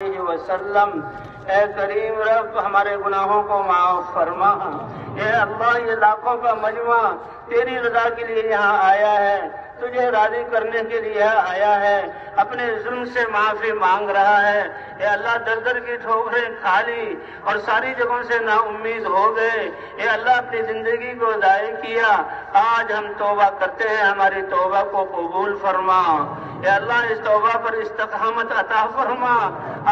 وسلم۔ اے کریم رب ہمارے گناہوں کو معاف فرما۔ اے اللہ یہ لاکھوں کا مجمع تیری رضا کے لیے یہاں آیا ہے، تجھے راضی کرنے کے لیے آیا ہے، اپنے ظلم سے معافی مانگ رہا ہے۔ اے اللہ در در کی ٹھوکریں کھا لی اور ساری جگہوں سے نا امید ہو گئے۔ اے اللہ اپنی زندگی کو ضائع کیا، آج ہم توبہ کرتے ہیں، ہماری توبہ کو قبول فرما۔ اے اللہ اس توبہ پر استقامت عطا فرما۔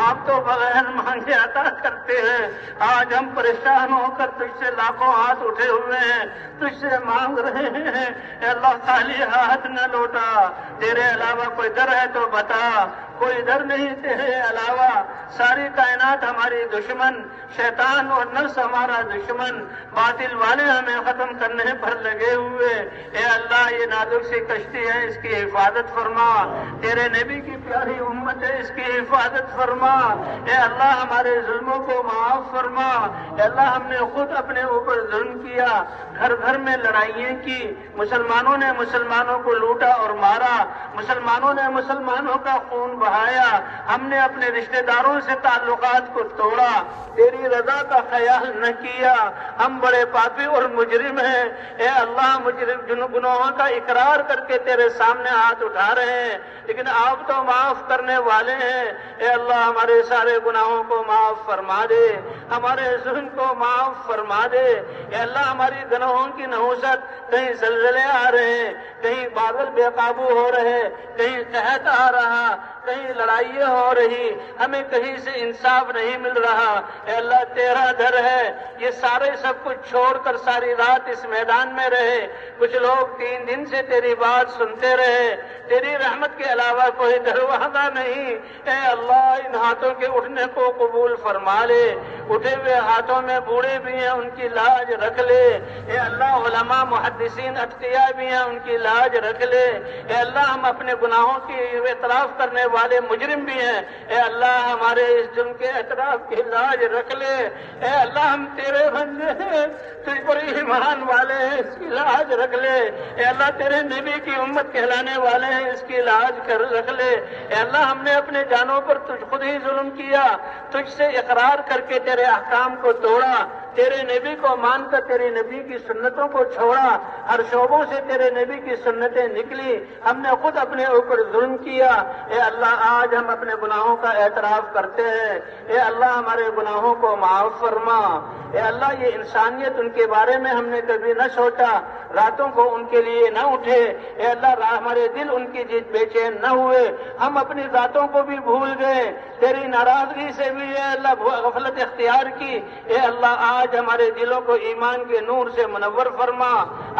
آپ تو بغیر مانگے عطا کرتے ہیں، آج ہم پریشان ہو کر تجھ سے لاکھوں ہاتھ اٹھے ہوئے ہیں، تجھ سے مانگ رہے ہیں۔ اے اللہ خالی ہاتھ نہ لوٹا، تیرے علاوہ کوئی در ہے تو بتا، کوئی در نہیں تیرے علاوہ۔ ساری کائنات ہماری دشمن، شیطان اور نفس ہمارا دشمن، باطل والے ہمیں ختم کرنے پر لگے ہوئے۔ اے اللہ یہ نازک سی کشتی ہے، اس کی حفاظت فرما، تیرے نبی کی پیاری امت ہے، اس کی حفاظت فرما۔ اے اللہ ہمارے ظلموں کو معاف فرما۔ اے اللہ ہم نے خود اپنے اوپر ظلم کیا، گھر گھر میں لڑائیاں کی، مسلمانوں نے مسلمانوں کو لوٹا اور مارا، مسلمانوں نے مسلمانوں کا خون بہایا، ہم نے اپنے رشتہ داروں سے تعلقات کو توڑا، تیری رضا کا خیال نہ کیا، ہم بڑے پاپی اور مجرم ہیں۔ اے اللہ مجرم گناہوں کا اقرار کر کے تیرے سامنے ہاتھ اٹھا رہے ہیں، لیکن آپ تو معاف کرنے والے ہیں۔ اے اللہ ہمارے سارے گناہوں کو معاف فرما دے، ہمارے ظلم کو معاف فرما دے۔ اے اللہ ہماری گناہوں کی نحوست، کہیں زلزلے آ رہے ہیں، کہیں بادل بے قابو ہو رہے، کہیں قحط آ رہا، کہیں لڑائیاں ہو رہی، ہمیں کہیں سے انصاف نہیں مل رہا۔ اے اللہ تیرا در ہے، یہ سارے سب کچھ چھوڑ کر ساری رات اس میدان میں رہے، کچھ لوگ 3 دن سے تیری بات سنتے رہے، تیری رحمت کے علاوہ کوئی دروازہ نہیں۔ اے اللہ ان ہاتھوں کے اٹھنے کو قبول فرما لے، اٹھے ہوئے ہاتھوں میں بوڑھے بھی ہیں، ان کی لاج رکھ لے۔ اے اللہ علماء محدثین اتقیاء بھی ہیں، ان کی لاج رکھ لے۔ اے اللہ ہم اپنے گناہوں کی اعتراف کرنے والے مجرم بھی ہیں، اے اللہ ہمارے اس جرم کے اعتراف کی لاج رکھ لے۔ اے اللہ ہم تیرے بندے ہیں، تجھ پر ایمان والے ہیں، اس کی لاج رکھ لے۔ اے اللہ تیرے نبی کی امت کہلانے والے ہیں، اس کی لاج کر رکھ لے۔ اے اللہ ہم نے اپنے جانوں پر تجھ خود ہی ظلم کیا، تجھ سے اقرار کر کے تیرے احکام کو توڑا، تیرے نبی کو مان کر تیرے نبی کی سنتوں کو چھوڑا، ہر شعبوں سے تیرے نبی کی سنتیں نکلی، ہم نے خود اپنے اوپر ظلم کیا۔ اے اللہ آج ہم اپنے گناہوں کا اعتراف کرتے ہیں، اے اللہ ہمارے گناہوں کو معاف فرما۔ اے اللہ یہ انسانیت ان کے بارے میں ہم نے کبھی نہ سوچا، راتوں کو ان کے لیے نہ اٹھے، اے اللہ ہمارے دل ان کی جیت بے چین نہ ہوئے، ہم اپنی ذاتوں کو بھی بھول گئے، تیری ناراضگی سے بھی اے اللہ غفلت اختیار کی۔ اے اللہ آج ہمارے دلوں کو ایمان کے نور سے منور فرما،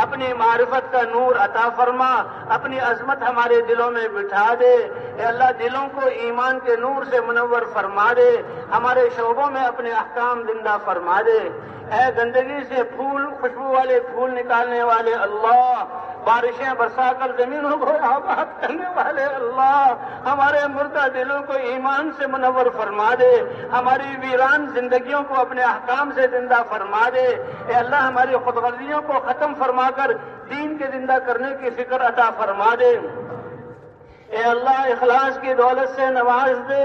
اپنی معرفت کا نور عطا فرما، اپنی عظمت ہمارے دلوں میں بٹھا دے۔ اے اللہ دلوں کو ایمان کے نور سے منور فرما دے، ہمارے شعبوں میں اپنے احکام زندہ فرما دے۔ اے گندگی سے پھول، خوشبو والے پھول نکالنے والے اللہ، بارشیں برسا کر زمینوں کو آباد کرنے والے اللہ، ہمارے مردہ دلوں کو ایمان سے منور فرما دے، ہماری ویران زندگیوں کو اپنے احکام سے زندہ فرما دے۔ اے اللہ ہماری خود غرضیوں کو ختم فرما کر دین کے زندہ کرنے کی فکر عطا فرما دے۔ اے اللہ اخلاص کی دولت سے نواز دے۔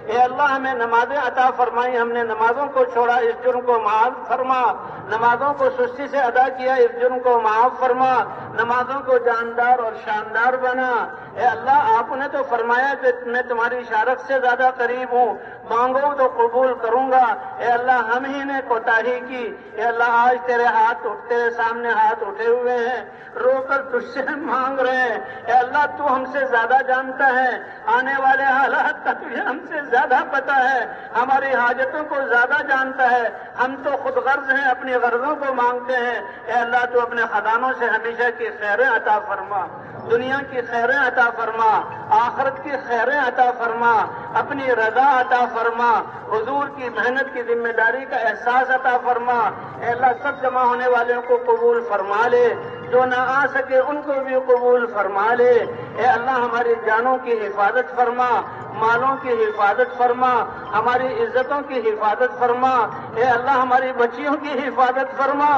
اے اللہ ہمیں نمازیں عطا فرمائی، ہم نے نمازوں کو چھوڑا، اس جرم کو معاف فرما، نمازوں کو سستی سے ادا کیا، اس جرم کو معاف فرما، نمازوں کو جاندار اور شاندار بنا۔ اے اللہ آپ نے تو فرمایا کہ میں تمہاری شارت سے زیادہ قریب ہوں، مانگو تو قبول کروں گا۔ اے اللہ ہم ہی نے کوتاہی کی، اے اللہ آج تیرے ہاتھ اٹھتے سامنے ہاتھ اٹھے ہوئے ہیں، رو کر تجھ سے مانگ رہے ہیں۔ اے اللہ تو ہم سے زیادہ جانتا ہے، آنے والے حالات کا تجھے ہم سے زیادہ پتا ہے، ہماری حاجتوں کو زیادہ جانتا ہے، ہم تو خود غرض ہیں، اپنی غرضوں کو مانگتے ہیں۔ اے اللہ تو اپنے خزانوں سے ہمیشہ کی خیریں عطا فرما، دنیا کی خیریں عطا فرما، آخرت کی خیریں عطا فرما، اپنی رضا عطا فرما، حضور کی محنت کی ذمہ داری کا احساس عطا فرما۔ اے اللہ سب جمع ہونے والوں کو قبول فرما لے، جو نہ آ سکے ان کو بھی قبول فرما لے۔ اے اللہ ہماری جانوں کی حفاظت فرما، مالوں کی حفاظت فرما، ہماری عزتوں کی حفاظت فرما۔ اے اللہ ہماری بچیوں کی حفاظت فرما،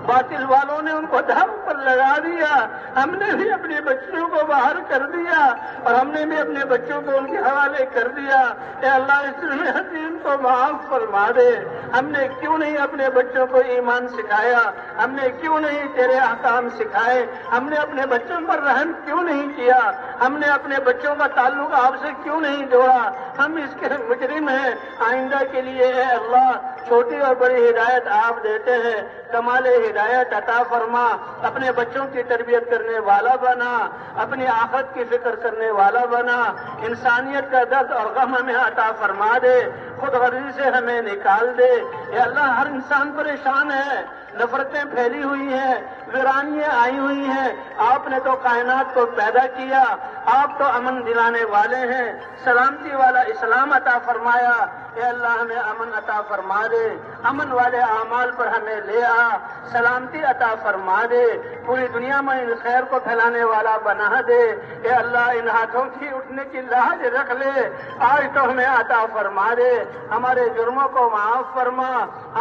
باطل والوں نے ان کو دھم پر لگا دیا، ہم نے بھی اپنے بچوں کو باہر کر دیا اور ہم نے بھی اپنے بچوں کو ان کے حوالے کر دیا۔ اے اللہ اس ظلم حکیم کو معاف فرما دے۔ ہم نے کیوں نہیں اپنے بچوں کو ایمان سکھایا؟ ہم نے کیوں نہیں تیرے احکام سکھائے؟ ہم نے اپنے بچوں پر رحم کیوں نہیں کیا؟ ہم نے اپنے بچوں کا تعلق آپ سے کیوں نہیں جوڑا؟ ہم اس کے مجرم ہیں۔ آئندہ کے لیے اے اللہ چھوٹی اور بڑی ہدایت آپ دیتے ہیں، کمال ہدایت عطا فرما، اپنے بچوں کی تربیت کرنے والا بنا، اپنی آخرت کی فکر کرنے والا بنا، انسانیت کا درد اور غم ہمیں عطا فرما دے، خود غرضی سے ہمیں نکال دے۔ اے اللہ ہر انسان پریشان ہے، نفرتیں پھیلی ہوئی ہیں، ویرانیاں آئی ہوئی ہیں۔ آپ نے تو کائنات کو پیدا کیا، آپ تو امن دلانے والے ہیں، سلامتی والا اسلام عطا فرمایا۔ اے اللہ ہمیں امن عطا فرما دے، امن والے اعمال پر ہمیں لے آ، سلامتی عطا فرما دے، پوری دنیا میں ان خیر کو پھیلانے والا بنا دے۔ اے اللہ ان ہاتھوں کی اٹھنے کی لاج رکھ لے، آج تو ہمیں عطا فرما دے، ہمارے جرموں کو معاف فرما،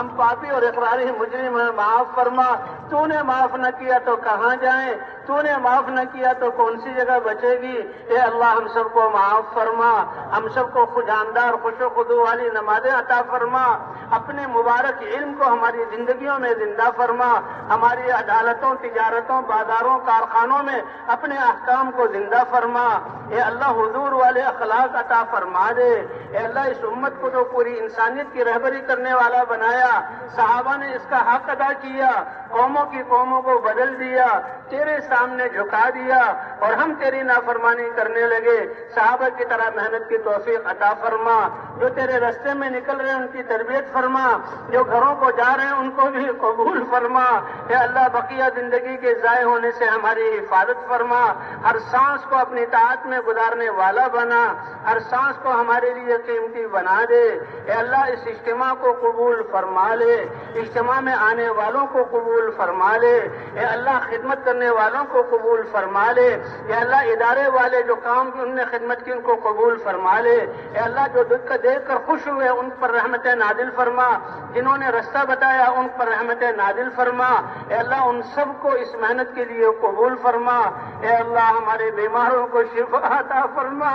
ہم پاپی اور اقراری مجرم ہیں، معاف فرما۔ تو نے معاف نہ کیا تو کہاں جائیں؟ تو نے معاف نہ کیا تو کون سی جگہ بچے گی؟ اے اللہ ہم سب کو معاف فرما، ہم سب کو جاندار خوش و خضوع والی نمازیں عطا فرما، اپنے مبارک علم کو ہماری زندگیوں میں زندہ فرما، ہماری عدالتوں، تجارتوں، بازاروں، کارخانوں میں اپنے احکام کو زندہ فرما۔ اے اللہ حضور والے اخلاق عطا فرما دے۔ اے اللہ اس امت کو جو پوری انسانیت کی رہبری کرنے والا بنایا، صحابہ نے اس کا حق ادا کیا، قوموں کی قوموں کو بدل دیا، تیرے سامنے جھکا دیا اور ہم تیری نافرمانی کرنے لگے، صحابہ کی طرح محنت کی توفیق عطا فرما، جو تیرے راستے میں نکل رہے ہیں ان کی تربیت فرما، جو گھروں کو جا رہے ہیں ان کو بھی قبول فرما۔ اے اللہ بقیہ زندگی کے ضائع ہونے سے ہماری حفاظت فرما، ہر سانس کو اپنی طاعت میں گزارنے والا بنا، ہر سانس کو ہمارے لیے قیمتی بنا دے۔ اے اللہ اس اجتماع کو قبول فرما لے، اجتماع میں آنے والوں کو قبول فرما لے۔ اے اللہ خدمت کرنے والوں کو قبول فرما لے۔ اے اللہ ادارے والے جو کام ان نے خدمت کی ان کو قبول فرما لے۔ اے اللہ جو دکھ دیکھ کر خوش ہوئے ان پر رحمتیں نازل فرما، جنہوں نے رستہ بتایا ان پر رحمتیں نازل فرما۔ اے اللہ ان سب کو اس محنت کے لیے قبول فرما۔ اے اللہ ہمارے بیماروں کو شفا عطا فرما۔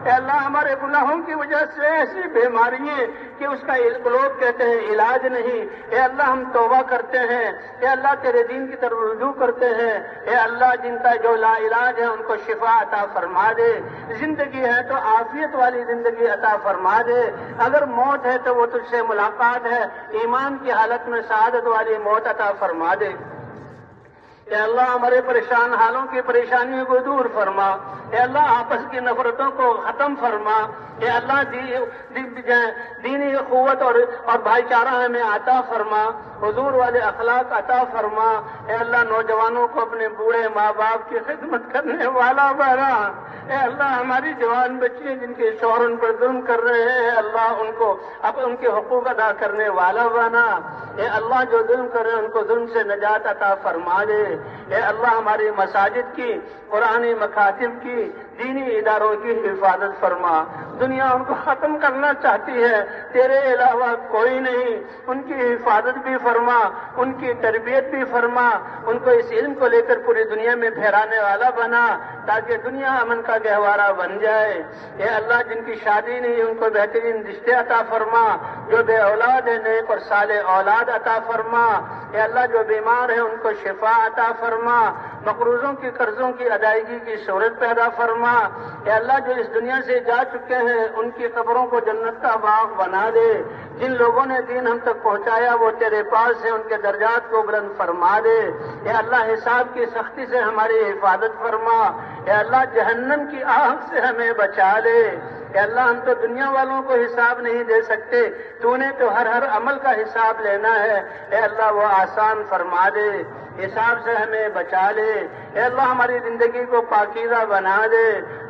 اے اللہ ہمارے گناہوں کی وجہ سے ایسی بیماری ہے کہ اس کا لوگ کہتے ہیں علاج نہیں، اے اللہ ہم توبہ کرتے ہیں، اے اللہ تیرے دین کی طرف رجوع کرتے ہیں۔ اے اللہ جن کا جو لا علاج ہے ان کو شفا عطا فرما دے، زندگی ہے تو عافیت والی زندگی عطا فرما دے، اگر موت ہے تو وہ تجھ سے ملاقات ہے، ایمان کی حالت میں سعادت والی موت عطا فرما دے۔ اے اللہ ہمارے پریشان حالوں کی پریشانیوں کو دور فرما۔ اے اللہ آپس کی نفرتوں کو ختم فرما۔ اے اللہ دینی قوت اور بھائی چارہ ہمیں عطا فرما، حضور والے اخلاق عطا فرما۔ اے اللہ نوجوانوں کو اپنے بوڑھے ماں باپ کی خدمت کرنے والا بنا۔ اے اللہ ہماری جوان بچی جن کے شوہر ان پر ظلم کر رہے ہیں، اللہ ان کو ان کے حقوق ادا کرنے والا بنا۔ اے اللہ جو ظلم کر رہے ہیں ان کو ظلم سے نجات عطا فرما دے۔ اے اللہ ہماری مساجد کی، قرآنی مکاتب کی، دینی اداروں کی حفاظت فرما۔ دنیا ان کو ختم کرنا چاہتی ہے، تیرے علاوہ کوئی نہیں، ان کی حفاظت بھی فرما، ان کی تربیت بھی فرما، ان کو اس علم کو لے کر پوری دنیا میں پھیلانے والا بنا تاکہ دنیا امن کا گہوارہ بن جائے۔ اے اللہ جن کی شادی نہیں ان کو بہترین رشتے عطا فرما، جو بے اولاد ہے نیک اور صالح اولاد عطا فرما۔ اے اللہ جو بیمار ہیں ان کو شفا عطا فرما، مقروضوں کی قرضوں کی ادائیگی کی صورت پیدا فرما۔ اے اللہ جو اس دنیا سے جا چکے ہیں ان کی قبروں کو جنت کا باغ بنا دے، جن لوگوں نے دین ہم تک پہنچایا وہ تیرے پاس ہیں ان کے درجات کو بلند فرما دے۔ اے اللہ حساب کی سختی سے ہماری حفاظت فرما۔ اے اللہ جہنم کی آگ سے ہمیں بچا لے۔ اے اللہ ہم تو دنیا والوں کو حساب نہیں دے سکتے، تو نے تو ہر عمل کا حساب لینا ہے۔ اے اللہ وہ آسان فرما دے، حساب سے ہمیں بچا لے۔ اے اللہ ہماری زندگی کو پاکیزہ بنا دے،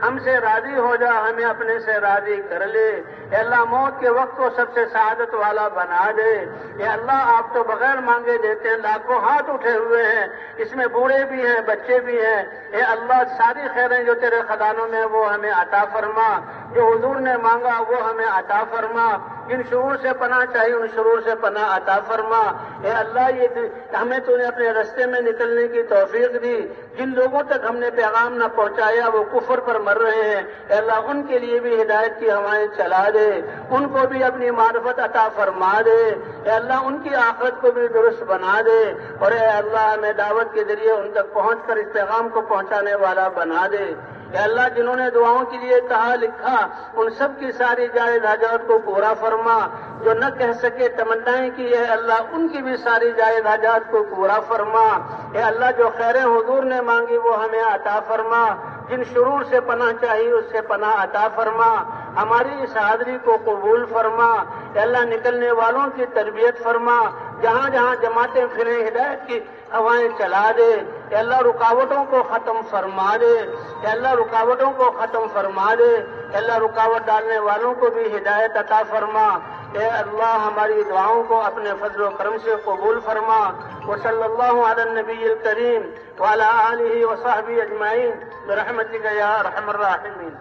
ہم سے راضی ہو جا، ہمیں اپنے سے راضی کر لے۔ اے اللہ موت کے وقت کو سب سے سعادت والا بنا دے۔ اے اللہ آپ تو بغیر مانگے دیتے ہیں، لاکھوں ہاتھ اٹھے ہوئے ہیں، اس میں بوڑھے بھی ہیں بچے بھی ہیں۔ اے اللہ ساری خیریں جو تیرے خزانوں میں وہ ہمیں عطا فرما، جو حضور نے مانگا وہ ہمیں عطا فرما، جن شرور سے پناہ چاہیے ان شرور سے پناہ عطا فرما۔ اے اللہ یہ ہمیں تو نے اپنے راستے میں نکلنے کی توفیق دی، جن لوگوں تک ہم نے پیغام نہ پہنچایا وہ کفر پر مر رہے ہیں، اے اللہ ان کے لیے بھی ہدایت کی ہوائیں چلا دے، ان کو بھی اپنی معرفت عطا فرما دے، اے اللہ ان کی آخرت کو بھی درست بنا دے، اور اے اللہ ہمیں دعوت کے ذریعے ان تک پہنچ کر اس پیغام کو پہنچانے والا بنا دے۔ اے اللہ جنہوں نے دعاؤں کے لیے کہا لکھا ان سب کی ساری جائز حاجات کو پورا فرما، جو نہ کہہ سکے تمنائیں کی اے اللہ ان کی بھی ساری جائز حاجات کو پورا فرما۔ اے اللہ جو خیر حضور نے مانگی وہ ہمیں عطا فرما، جن شرور سے پناہ چاہیے اس سے پناہ عطا فرما، ہماری اس حاضری کو قبول فرما۔ اے اللہ نکلنے والوں کی تربیت فرما، جہاں جہاں جماعتیں پھریں ہدایت کی ہوائیں چلا دے، اے اللہ رکاوٹوں کو ختم فرما دے، اے اللہ رکاوٹوں کو ختم فرما دے، اے اللہ رکاوٹ ڈالنے والوں کو بھی ہدایت عطا فرما۔ اے اللہ ہماری دعاؤں کو اپنے فضل و کرم سے قبول فرما۔ وصلی اللہ علی النبی الکریم وعلی آلہ وصحبہ اجمعین برحمتک یا ارحم الراحمین۔